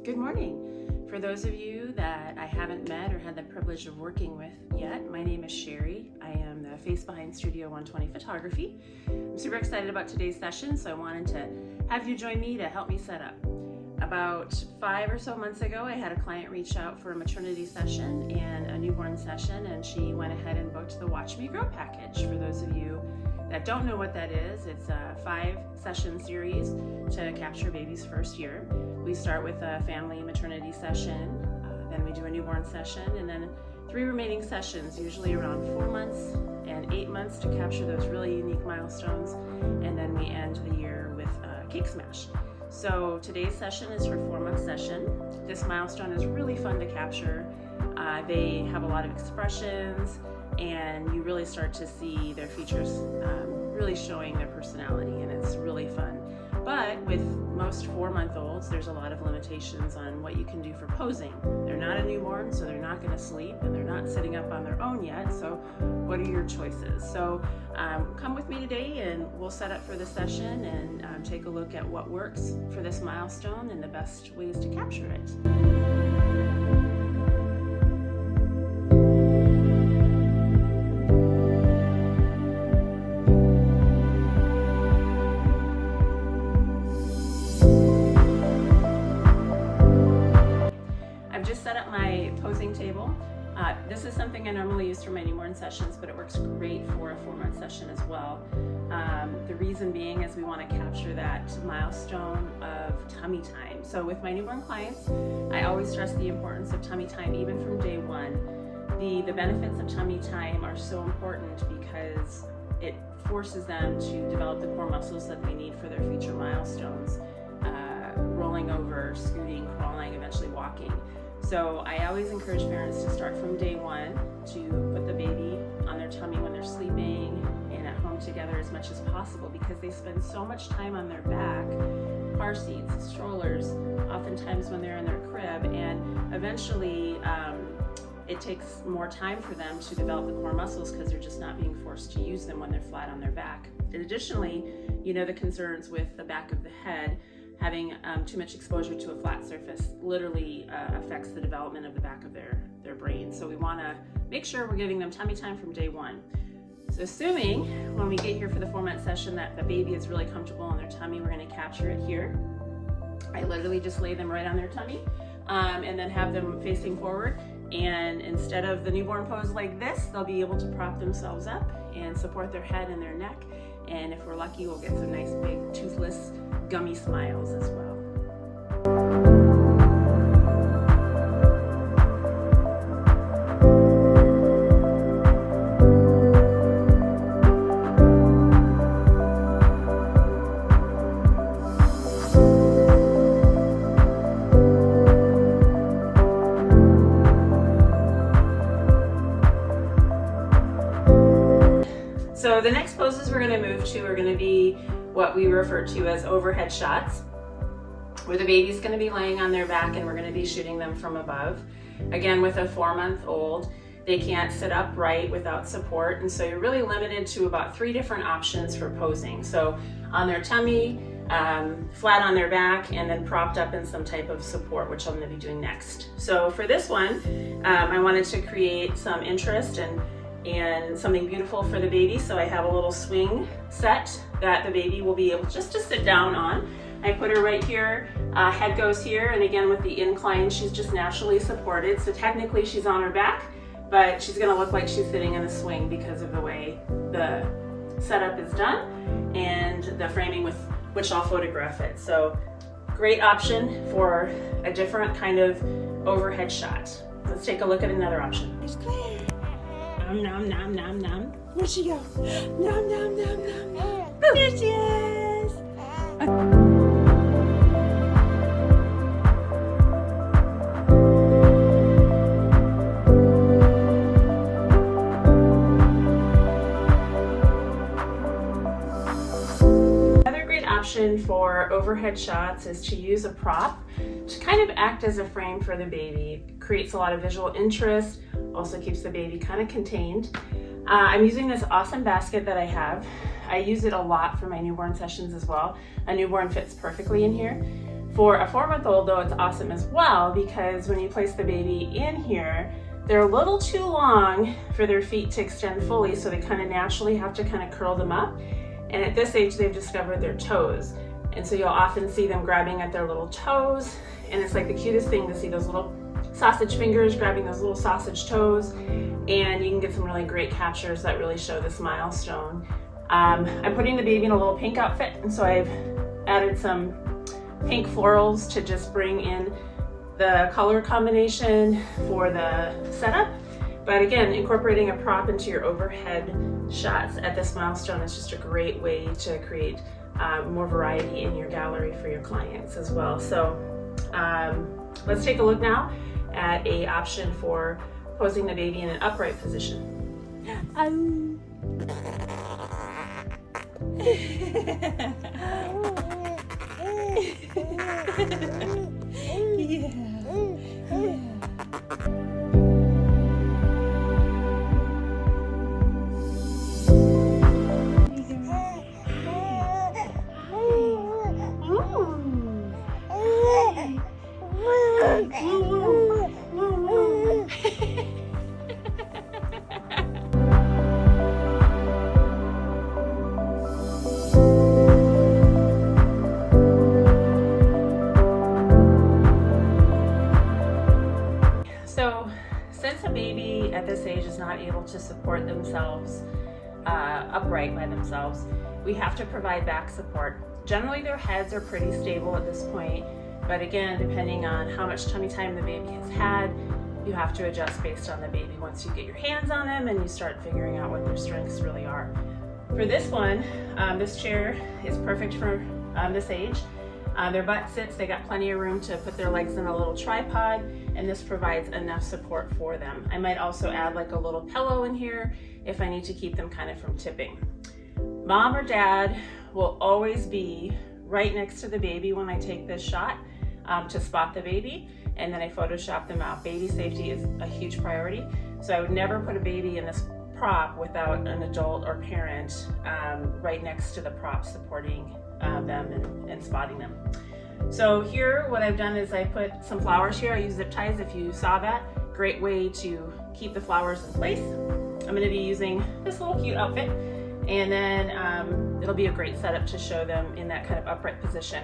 Good morning. For those of you that I haven't met or had the privilege of working with yet, my name is Sherry. I am the face behind Studio 120 Photography. I'm super excited about today's session, so I wanted to have you join me to help me set up. About 5 or so months ago, I had a client reach out for a maternity session and a newborn session, and she went ahead and booked the Watch Me Grow package. For those of you that don't know what that is, it's a 5-session series to capture a baby's first year. We start with a family maternity session, then we do a newborn session, and then 3 remaining sessions, usually around 4 months and 8 months, to capture those really unique milestones, and then we end the year with a cake smash. So today's session is her 4-month session. This milestone is really fun to capture. They have a lot of expressions, and you really start to see their features really showing their personality, and it's really fun. But with most 4-month-olds, there's a lot of limitations on what you can do for posing. They're not a newborn, so they're not going to sleep, and they're not sitting up on their own yet, so what are your choices? So come with me today, and we'll set up for the session and take a look at what works for this milestone and the best ways to capture it. Set up my posing table. This is something I normally use for my newborn sessions, but it works great for a 4-month session as well. The reason being is we want to capture that milestone of tummy time. So with my newborn clients, I always stress the importance of tummy time even from day one. The benefits of tummy time are so important because it forces them to develop the core muscles that they need for their future milestones, rolling over, scooting, crawling, eventually walking. So I always encourage parents to start from day one to put the baby on their tummy when they're sleeping and at home together as much as possible, because they spend so much time on their back, car seats, strollers, oftentimes when they're in their crib, and eventually it takes more time for them to develop the core muscles because they're just not being forced to use them when they're flat on their back. And additionally, you know the concerns with the back of the head. Having too much exposure to a flat surface literally affects the development of the back of their brain. So we want to make sure we're giving them tummy time from day one. So assuming when we get here for the 4-month session that the baby is really comfortable on their tummy, we're going to capture it here. I literally just lay them right on their tummy and then have them facing forward. And instead of the newborn pose like this, they'll be able to prop themselves up and support their head and their neck. And if we're lucky, we'll get some nice big toothless gummy smiles as well. So the next poses we're going to move to are going to be what we refer to as overhead shots, where the baby's going to be laying on their back and we're going to be shooting them from above. Again, with a 4-month-old, they can't sit upright without support, and so you're really limited to about 3 different options for posing. So on their tummy, flat on their back, and then propped up in some type of support, which I'm going to be doing next. So for this one, I wanted to create some interest and something beautiful for the baby. So I have a little swing set that the baby will be able just to sit down on. I put her right here, head goes here, and again with the incline, she's just naturally supported. So technically she's on her back, but she's gonna look like she's sitting in a swing because of the way the setup is done and the framing with which I'll photograph it. So great option for a different kind of overhead shot. Let's take a look at another option. It's clear. Nom, nom, nom, nom. Where'd she go? Nom, nom, nom, nom, nom. There she is. Another great option for overhead shots is to use a prop to kind of act as a frame for the baby. It creates a lot of visual interest, also keeps the baby kind of contained. I'm using this awesome basket that I have. I use it a lot for my newborn sessions as well. A newborn fits perfectly in here. For a 4-month-old though, it's awesome as well, because when you place the baby in here, they're a little too long for their feet to extend fully, so they kind of naturally have to kind of curl them up. And at this age, they've discovered their toes. And so you'll often see them grabbing at their little toes, and it's like the cutest thing to see those little sausage fingers grabbing those little sausage toes, and you can get some really great captures that really show this milestone. I'm putting the baby in a little pink outfit, and so I've added some pink florals to just bring in the color combination for the setup. But again, incorporating a prop into your overhead shots at this milestone is just a great way to create more variety in your gallery for your clients as well. So let's take a look now at a option for posing the baby in an upright position. So since a baby at this age is not able to support themselves upright by themselves, we have to provide back support. Generally their heads are pretty stable at this point, but again, depending on how much tummy time the baby has had, you have to adjust based on the baby once you get your hands on them and you start figuring out what their strengths really are. For this one, this chair is perfect for this age. Their butt sits, they got plenty of room to put their legs in a little tripod, and this provides enough support for them. I might also add like a little pillow in here if I need to keep them kind of from tipping. Mom or dad will always be right next to the baby when I take this shot to spot the baby, and then I Photoshop them out. Baby safety is a huge priority, so I would never put a baby in this prop without an adult or parent right next to the prop supporting them and spotting them. So here what I've done is I put some flowers here. I use zip ties if you saw that. Great way to keep the flowers in place. I'm going to be using this little cute outfit, and then it'll be a great setup to show them in that kind of upright position.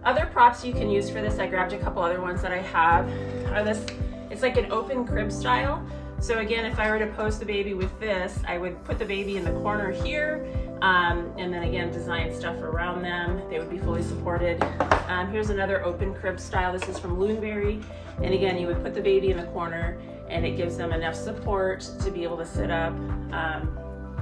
Other props you can use for this, I grabbed a couple other ones that I have, are this, it's like an open crib style. So again, if I were to pose the baby with this, I would put the baby in the corner here, and then again, design stuff around them. They would be fully supported. Here's another open crib style. This is from Loonberry. And again, you would put the baby in the corner and it gives them enough support to be able to sit up.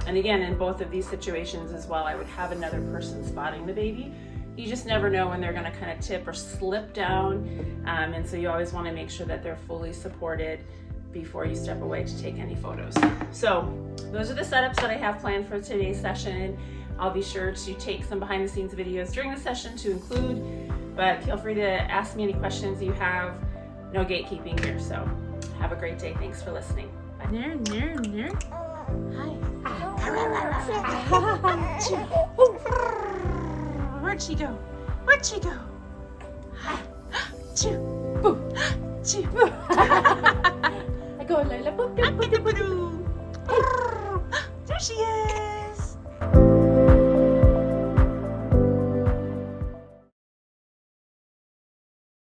And again, in both of these situations as well, I would have another person spotting the baby. You just never know when they're gonna kind of tip or slip down. And so you always wanna make sure that they're fully supported before you step away to take any photos. So those are the setups that I have planned for today's session. I'll be sure to take some behind the scenes videos during the session to include, but feel free to ask me any questions you have. No gatekeeping here, so have a great day. Thanks for listening. Bye. Where'd she go? Where'd she go? Choo, boo, choo, boo. I go, Lola, boo, boo, boo, boo, boo. There she is.